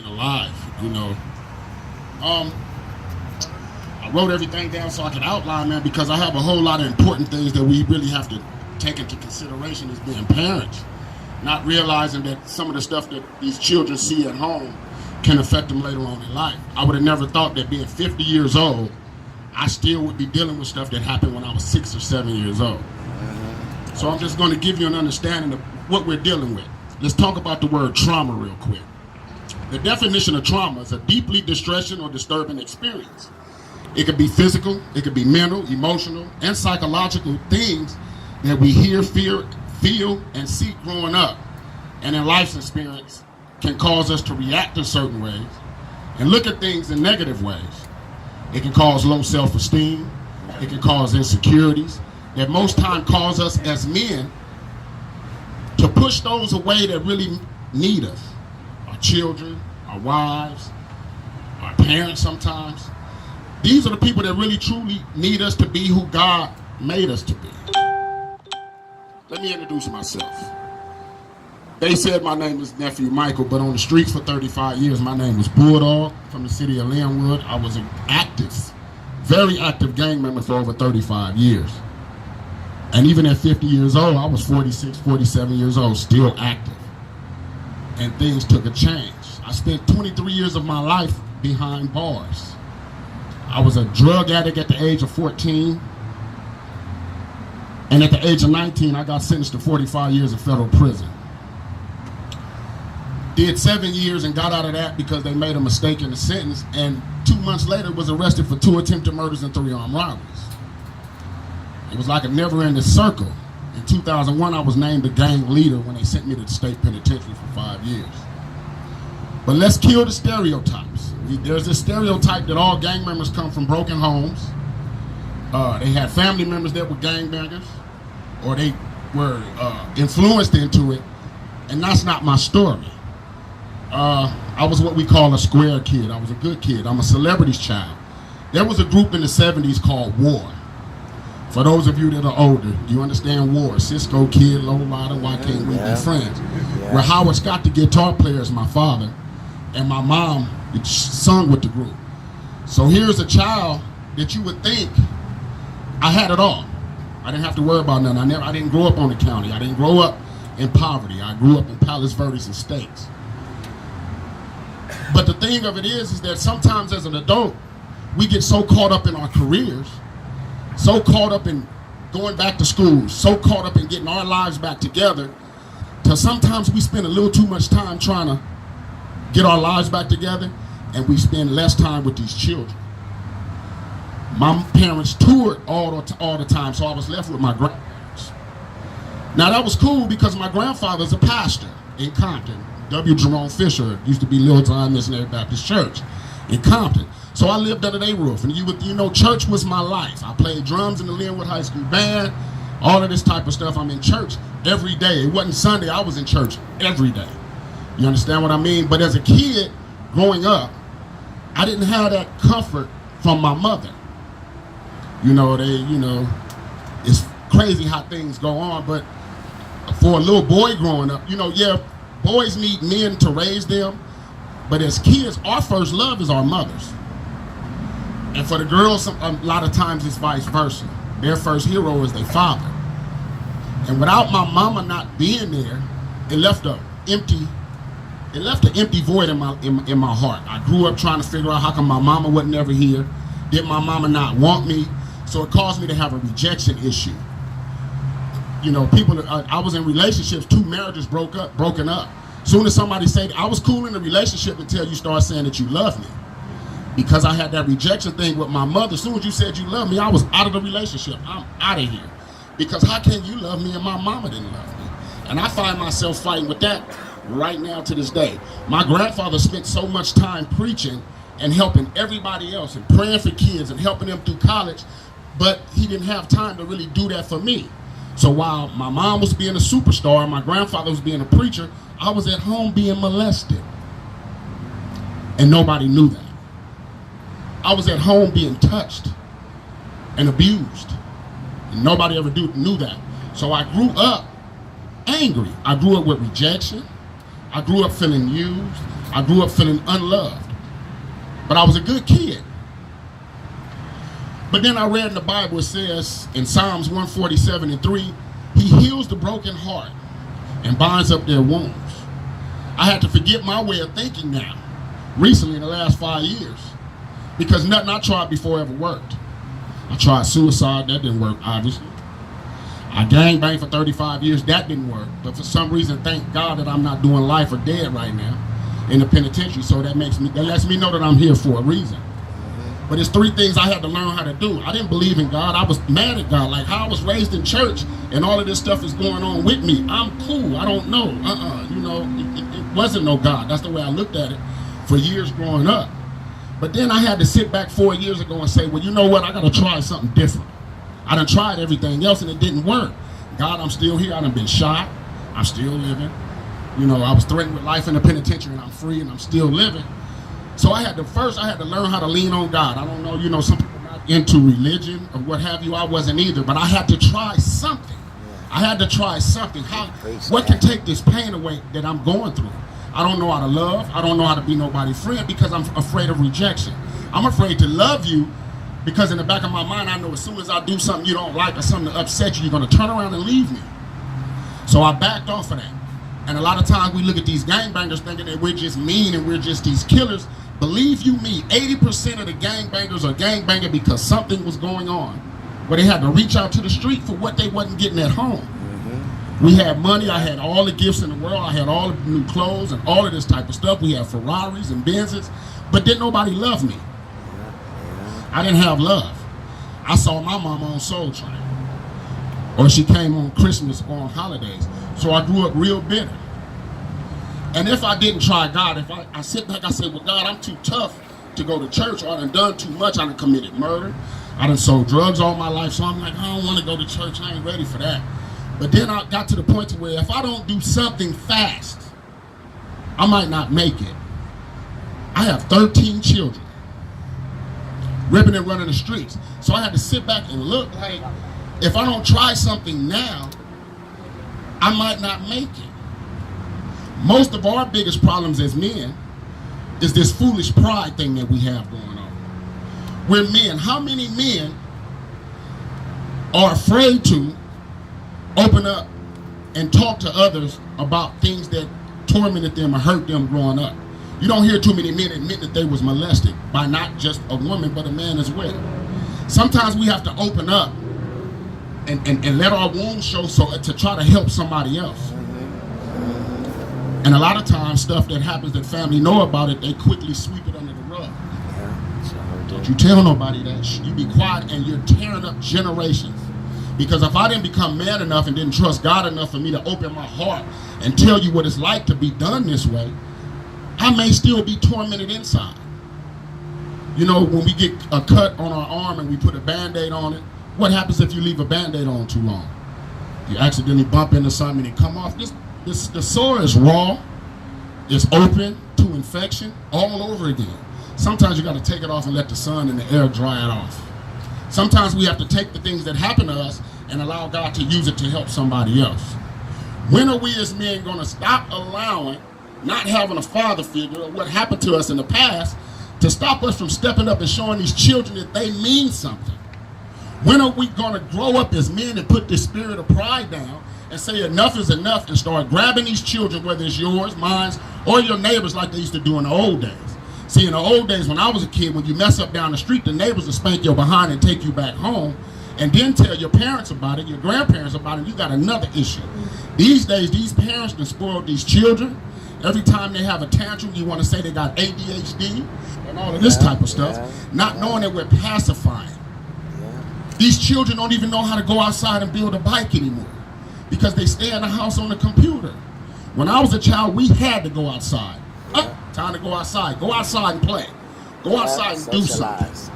alive, you know. Um, I wrote everything down so I could outline, man, because I have a whole lot of important things that we really have to take into consideration as being parents. Not realizing that some of the stuff that these children see at home can affect them later on in life. I would have never thought that being 50 years old, I still would be dealing with stuff that happened when I was 6 or 7 years old. So I'm just going to give you an understanding of what we're dealing with. Let's talk about the word trauma real quick. The definition of trauma is a deeply distressing or disturbing experience. It could be physical, it could be mental, emotional, and psychological things that we hear, fear, feel, and see growing up, and in life's experience can cause us to react in certain ways and look at things in negative ways. It can cause low self-esteem, it can cause insecurities that most time cause us as men to push those away that really need us. Our children, our wives, our parents sometimes. These are the people that really truly need us to be who God made us to be. Let me introduce myself. They said my name is Nephew Michael, but on the streets for 35 years, my name was Bulldog from the city of Linwood. I was an active, very active gang member for over 35 years. And even at 50 years old, I was 46, 47 years old, still active. And things took a change. I spent 23 years of my life behind bars. I was a drug addict at the age of 14. And at the age of 19, I got sentenced to 45 years in federal prison. Did 7 years and got out of that because they made a mistake in the sentence. And 2 months later, was arrested for 2 attempted murders and 3 armed robberies. It was like a never-ending circle. In 2001, I was named the gang leader when they sent me to the state penitentiary for 5 years. But let's kill the stereotypes. There's this stereotype that all gang members come from broken homes. They had family members that were gangbangers, or they were influenced into it, and that's not my story. I was what we call a square kid. I was a good kid. I'm a celebrity's child. There was a group in the 70s called WAR. For those of you that are older, do you understand WAR? Cisco Kid, Low Rider, Why Can't We Be Friends? Where Howard Scott, the guitar player, is my father, and my mom sung with the group. So here's a child that you would think I had it all. I didn't have to worry about nothing. I didn't grow up on the county. I didn't grow up in poverty. I grew up in Palos Verdes and States. But the thing of it is that sometimes as an adult, we get so caught up in our careers, so caught up in going back to school, so caught up in getting our lives back together, till sometimes we spend a little too much time trying to get our lives back together, and we spend less time with these children. My parents toured all the time, so I was left with my grandparents. Now that was cool because my grandfather's a pastor in Compton. W. Jerome Fisher used to be Little Zion Missionary Baptist Church in Compton. So I lived under their roof, and you know, church was my life. I played drums in the Linwood High School band, all of this type of stuff. I'm in church every day. It wasn't Sunday, I was in church every day. You understand what I mean? But as a kid, growing up, I didn't have that comfort from my mother. It's crazy how things go on, but for a little boy growing up, boys need men to raise them, but as kids, our first love is our mothers. And for the girls, a lot of times it's vice versa. Their first hero is their father. And without my mama not being there, it left an empty void in my heart. I grew up trying to figure out how come my mama wasn't ever here. Did my mama not want me? So it caused me to have a rejection issue. I was in relationships, 2 marriages broken up. Soon as somebody said, I was cool in a relationship until you start saying that you love me. Because I had that rejection thing with my mother. As soon as you said you love me, I was out of the relationship. I'm out of here. Because how can you love me and my mama didn't love me? And I find myself fighting with that right now to this day. My grandfather spent so much time preaching and helping everybody else and praying for kids and helping them through college, but he didn't have time to really do that for me. So while my mom was being a superstar and my grandfather was being a preacher, I was at home being molested. And nobody knew that. I was at home being touched and abused. And nobody ever knew that. So I grew up angry. I grew up with rejection. I grew up feeling used. I grew up feeling unloved. But I was a good kid. But then I read in the Bible, it says in Psalms 147:3, he heals the broken heart and binds up their wounds. I had to forget my way of thinking now, recently in the last 5 years, because nothing I tried before ever worked. I tried suicide, that didn't work, obviously. I gangbanged for 35 years, that didn't work. But for some reason, thank God that I'm not doing life or dead right now in the penitentiary, so that lets me know that I'm here for a reason. But it's 3 things I had to learn how to do. I didn't believe in God. I was mad at God. Like how I was raised in church and all of this stuff is going on with me. I'm cool. I don't know. You know, it wasn't no God. That's the way I looked at it for years growing up. But then I had to sit back 4 years ago and say, well, you know what? I got to try something different. I done tried everything else and it didn't work. God, I'm still here. I done been shot. I'm still living. You know, I was threatened with life in the penitentiary and I'm free and I'm still living. So I had to learn how to lean on God. I don't know, you know, some people are not into religion or what have you. I wasn't either, but I had to try something. I had to try something. What can take this pain away that I'm going through? I don't know how to love. I don't know how to be nobody's friend because I'm afraid of rejection. I'm afraid to love you because in the back of my mind, I know as soon as I do something you don't like or something to upset you, you're going to turn around and leave me. So I backed off of that. And a lot of times we look at these gangbangers thinking that we're just mean and we're just these killers. Believe you me, 80% of the gangbangers are gangbanging because something was going on where they had to reach out to the street for what they wasn't getting at home. We had money, I had all the gifts in the world, I had all the new clothes and all of this type of stuff. We had Ferraris and Benzes, but didn't nobody love me. I didn't have love. I saw my mama on Soul Train, or she came on Christmas or on holidays. So I grew up real bitter. And if I didn't try God, if I sit back, I say, well, God, I'm too tough to go to church, or I done too much, I done committed murder, I done sold drugs all my life, so I'm like, I don't want to go to church, I ain't ready for that. But then I got to the point to where if I don't do something fast, I might not make it. I have 13 children, ripping and running the streets. So I had to sit back and look like, if I don't try something now, I might not make it. Most of our biggest problems as men is this foolish pride thing that we have going on. We're men. How many men are afraid to open up and talk to others about things that tormented them or hurt them growing up? You don't hear too many men admit that they was molested by not just a woman, but a man as well. Sometimes we have to open up and let our wounds show to try to help somebody else. And a lot of times, stuff that happens that family know about it, they quickly sweep it under the rug. Don't you tell nobody that. You be quiet and you're tearing up generations. Because if I didn't become man enough and didn't trust God enough for me to open my heart and tell you what it's like to be done this way, I may still be tormented inside. You know, when we get a cut on our arm and we put a Band-Aid on it, what happens if you leave a Band-Aid on too long? You accidentally bump into something and it come off. The sore is raw, it's open to infection all over again. Sometimes you got to take it off and let the sun and the air dry it off. Sometimes we have to take the things that happen to us and allow God to use it to help somebody else. When are we as men going to stop allowing not having a father figure or what happened to us in the past to stop us from stepping up and showing these children that they mean something? When are we going to grow up as men and put this spirit of pride down and say enough is enough and start grabbing these children, whether it's yours, mine, or your neighbors like they used to do in the old days? See, in the old days when I was a kid, when you mess up down the street, the neighbors would spank your behind and take you back home and then tell your parents about it, your grandparents about it, you got another issue. These days, these parents can spoil these children. Every time they have a tantrum, you want to say they got ADHD and all of this type of stuff, not knowing that we're pacifying. These children don't even know how to go outside and build a bike anymore because they stay in the house on the computer. When I was a child, we had to go outside. Time to go outside. Go outside and play. Go outside and do something.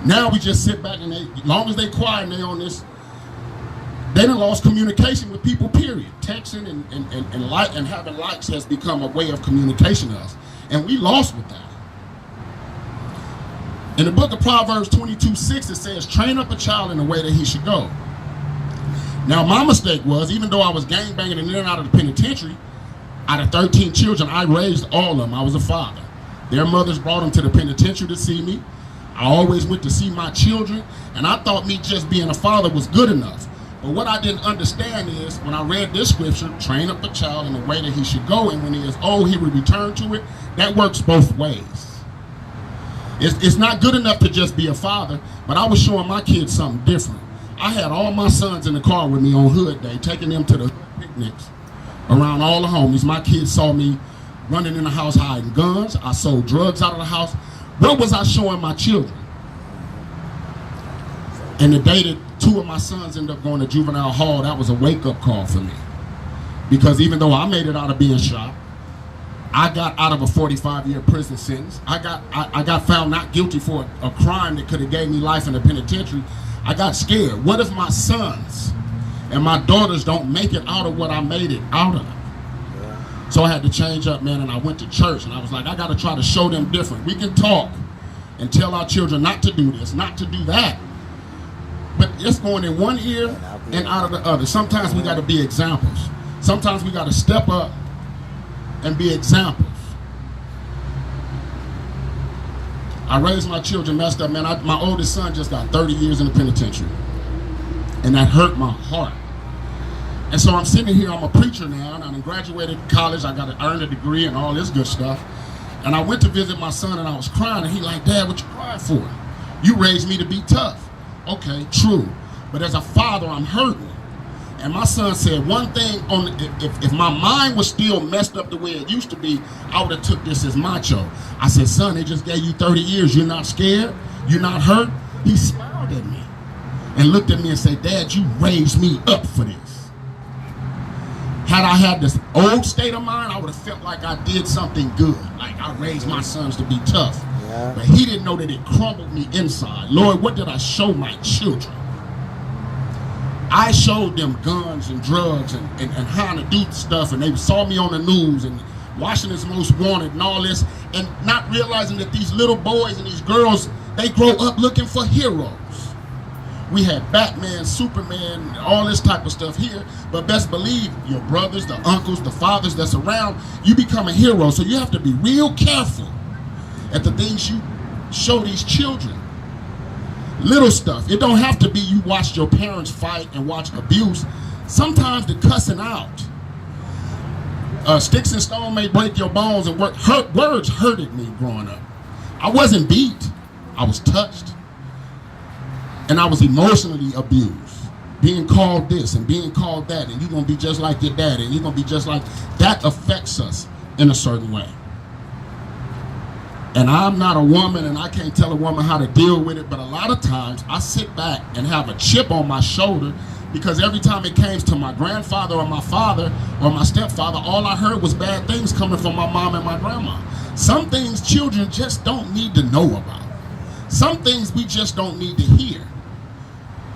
Now we just sit back and as long as they quiet and they on this, they done lost communication with people, period. Texting and having likes has become a way of communication to us. And we lost with that. In the book of Proverbs 22:6, it says, train up a child in the way that he should go. Now, my mistake was, even though I was gangbanging in and out of the penitentiary, Out of 13 children, I raised all of them. I was a father. Their mothers brought them to the penitentiary to see me. I always went to see my children, and I thought me just being a father was good enough. But what I didn't understand is, when I read this scripture, train up a child in the way that he should go, and when he is old, he will return to it. That works both ways. It's not good enough to just be a father, but I was showing my kids something different. I had all my sons in the car with me on Hood Day, taking them to the picnics around all the homies. My kids saw me running in the house hiding guns. I sold drugs out of the house. What was I showing my children? And the day that 2 of my sons ended up going to juvenile hall, that was a wake-up call for me. Because even though I made it out of being shot, I got out of a 45-year prison sentence. I got found not guilty for a crime that could have gave me life in the penitentiary. I got scared. What if my sons and my daughters don't make it out of what I made it out of? So I had to change up, man, and I went to church, and I was like, I got to try to show them different. We can talk and tell our children not to do this, not to do that, but it's going in one ear and out of the other. Sometimes we got to be examples. Sometimes we got to step up and be examples. I raised my children messed up, man. My oldest son just got 30 years in the penitentiary, and that hurt my heart. And so I'm sitting here, I'm a preacher now, and I graduated college, I got to earn a degree and all this good stuff. And I went to visit my son, and I was crying, and he like, Dad, what you crying for? You raised me to be tough. Okay, true. But as a father, I'm hurting. And my son said one thing, if my mind was still messed up the way it used to be, I would have took this as macho. I said, son, they just gave you 30 years. You're not scared? You're not hurt? He smiled at me and looked at me and said, Dad, you raised me up for this. Had I had this old state of mind, I would have felt like I did something good. Like I raised my sons to be tough. Yeah. But he didn't know that it crumbled me inside. Lord, what did I show my children? I showed them guns and drugs and how to do stuff, and they saw me on the news and Washington's Most Wanted and all this, and not realizing that these little boys and these girls, they grow up looking for heroes. We had Batman, Superman, all this type of stuff here, but best believe your brothers, the uncles, the fathers that's around, you become a hero. So you have to be real careful at the things you show these children. Little stuff. It don't have to be you watched your parents fight and watch abuse. Sometimes the cussing out. Sticks and stone may break your bones, and words hurted me growing up. I wasn't beat. I was touched. And I was emotionally abused, being called this and being called that, and you're going to be just like your daddy, and you're going to be just like, that affects us in a certain way. And I'm not a woman, and I can't tell a woman how to deal with it, but a lot of times I sit back and have a chip on my shoulder, because every time it came to my grandfather or my father or my stepfather, all I heard was bad things coming from my mom and my grandma. Some things children just don't need to know about. Some things we just don't need to hear.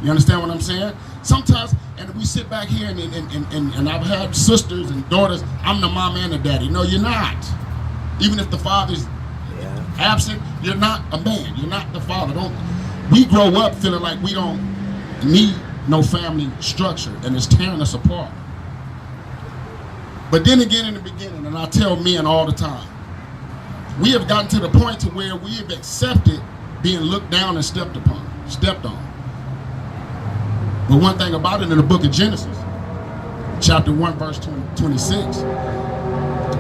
You understand what I'm saying? Sometimes, and we sit back here and I've had sisters and daughters, I'm the mom and the daddy. No, you're not. Even if the father's absent, you're not a man. You're not the father. We grow up feeling like we don't need no family structure, and it's tearing us apart. But then again, in the beginning, and I tell men all the time, we have gotten to the point to where we have accepted being looked down and stepped on. But one thing about it, in the book of Genesis, chapter 1, verse 26,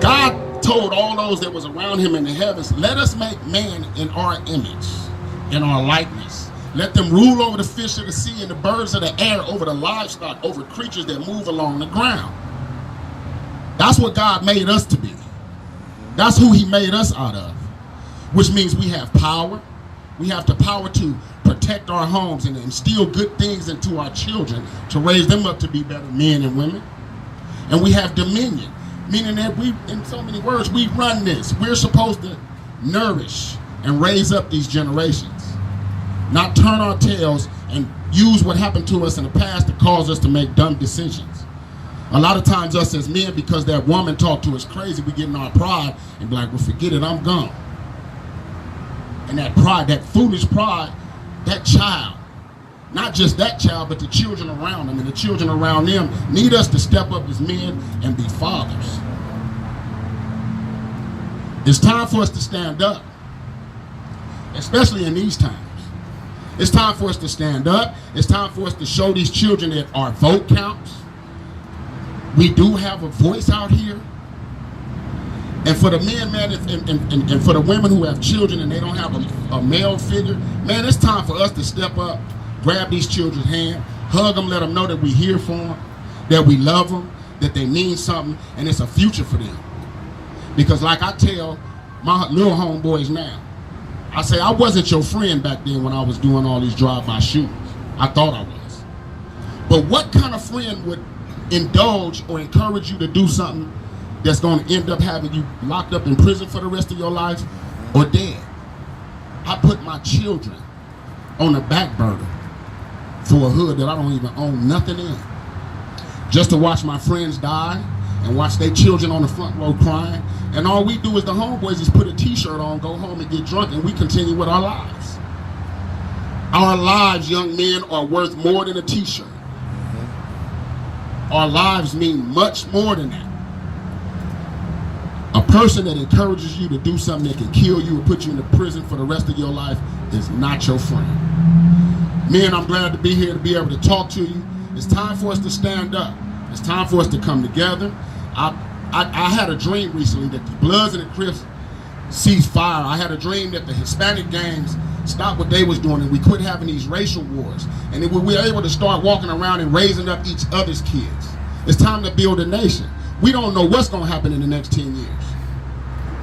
God told all those that was around him in the heavens, let us make man in our image, in our likeness. Let them rule over the fish of the sea and the birds of the air, over the livestock, over creatures that move along the ground. That's what God made us to be. That's who he made us out of, which means we have power. We have the power to protect our homes and instill good things into our children to raise them up to be better men and women. And we have dominion, meaning that we, in so many words, we run this. We're supposed to nourish and raise up these generations, not turn our tails and use what happened to us in the past to cause us to make dumb decisions. A lot of times us as men, because that woman talked to us crazy, we get in our pride and be like, well, forget it, I'm gone. And that pride, that foolish pride, that child, not just that child, but the children around them and the children around them need us to step up as men and be fathers. It's time for us to stand up, especially in these times. It's time for us to stand up. It's time for us to show these children that our vote counts. We do have a voice out here. And for the men, man, and for the women who have children and they don't have a male figure, man, it's time for us to step up, grab these children's hand, hug them, let them know that we're here for them, that we love them, that they mean something, and it's a future for them. Because like I tell my little homeboys now, I say, I wasn't your friend back then when I was doing all these drive-by shootings. I thought I was. But what kind of friend would indulge or encourage you to do something that's going to end up having you locked up in prison for the rest of your life or dead? I put my children on the back burner for a hood that I don't even own nothing in, just to watch my friends die and watch their children on the front row crying. And all we do is the homeboys just put a t-shirt on, go home and get drunk, and we continue with our lives. Our lives, young men, are worth more than a t-shirt. Our lives mean much more than that. A person that encourages you to do something that can kill you or put you in the prison for the rest of your life is not your friend. Men, I'm glad to be here to be able to talk to you. It's time for us to stand up. It's time for us to come together. I had a dream recently that the Bloods and the Crips cease fire. I had a dream that the Hispanic gangs stopped what they was doing and we quit having these racial wars. And we were able to start walking around and raising up each other's kids. It's time to build a nation. We don't know what's going to happen in the next 10 years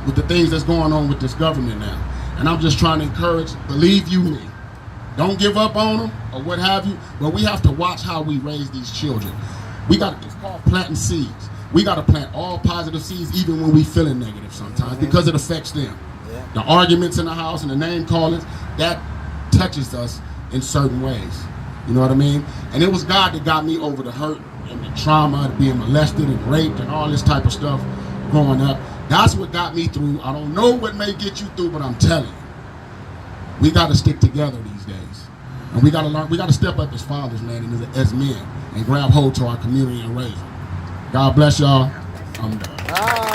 with the things that's going on with this government now. And I'm just trying to encourage, believe you me, don't give up on them or what have you, but we have to watch how we raise these children. It's called planting seeds. We got to plant all positive seeds even when we feeling negative sometimes because it affects them. Yeah. The arguments in the house and the name callings, that touches us in certain ways. You know what I mean? And it was God that got me over the hurt and the trauma of being molested and raped and all this type of stuff growing up. That's what got me through. I don't know what may get you through, but I'm telling you, we got to stick together these days. And we got to learn, we got to step up as fathers, man, and as men, and grab hold to our community and raise them. God bless y'all. I'm done.